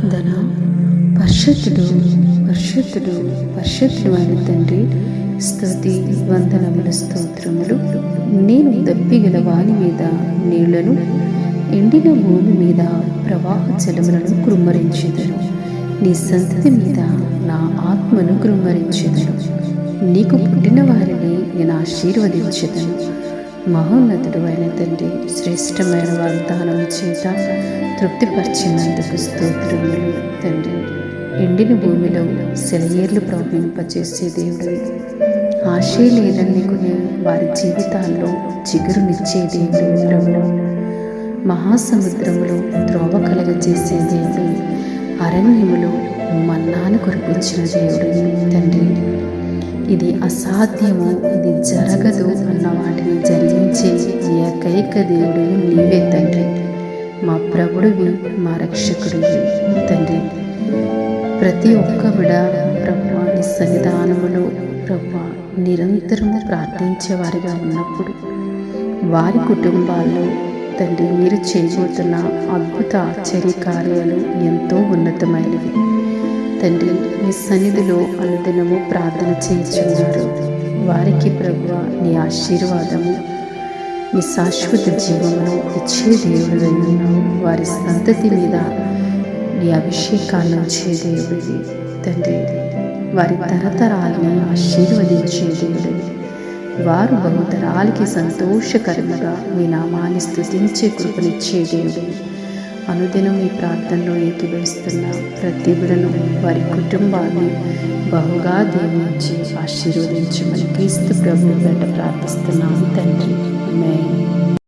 ప్రార్థన. పరిశుద్ధుడు పరిశుద్ధుడు పరిశుద్ధుడు అని తండ్రి, స్తుతి వందనముల స్తోత్రములు. నేను దప్పిగల వాని మీద నీళ్లను, ఎండిన భూమి మీద ప్రవాహ జలములను కృమ్మరించెదను. నీ సంతతి మీద నా ఆత్మను కృమ్మరించెదను. నీకు పుట్టిన వారిని నేను ఆశీర్వదించెదను. మహోన్నతుడు అయిన తండ్రి, శ్రేష్టమైన వాగ్దానం చేత తృప్తిపరిచినందుకు స్తోత్రములు తండ్రి. ఎండిన భూమిలో సెలయేర్లు ప్రవహింపచేసే దేవుడు, ఆశలేనన్నికుని వారి జీవితాల్లో చిగురునిచ్చే దేవుడు ప్రభువు. మహాసముద్రములో త్రోవ కలగజేసే దేవుడు, అరణ్యములో మన్నాను కురిపించిన దేవుడు తండ్రి. ఇది అసాధ్యము, ఇది జరగదు అన్న వాటిని జరిగించే ఏకైక దేవుడు నీవే తండ్రి. మా ప్రభుడివి, మా రక్షకుడివి తండ్రి. ప్రతి ఒక్క బిడ ప్రభువా నీ సన్నిధానములో ప్రభువా నిరంతరము ప్రార్థించే వారిగా ఉన్నప్పుడు వారి కుటుంబాల్లో తండ్రి మీరు చేయబోతున్న అద్భుత ఆశ్చర్య కార్యాలు ఎంతో ఉన్నతమైనవి తండ్రి. మీ సన్నిధిలో అనుదినము ప్రార్థన చేయుచున్నారు వారికి ప్రభువా నీ ఆశీర్వాదము, నీ శాశ్వత జీవమును ఇచ్చే దేవుడు ఉన్నావు. వారి సంతతి మీద నీ అభిషేకాన్ని ఉంచే దేవుడివి తండ్రి. వారి తరతరాలని ఆశీర్వదించే దేవుడివి. వారు బహుతరాలకి సంతోషకరంగా మీ నామాన్ని స్తుతించే కృపనిచ్చే దేవుడివి. అనుదినం ఈ ప్రార్థనలో ఏకీభవిస్తున్న ప్రతి బిడ్డను, వారి కుటుంబాన్ని బహుగా దీవించి ఆశీర్వదించమని క్రీస్తు ప్రభువు వెంట ప్రార్థిస్తున్నాను తండ్రి. ఆమేన్.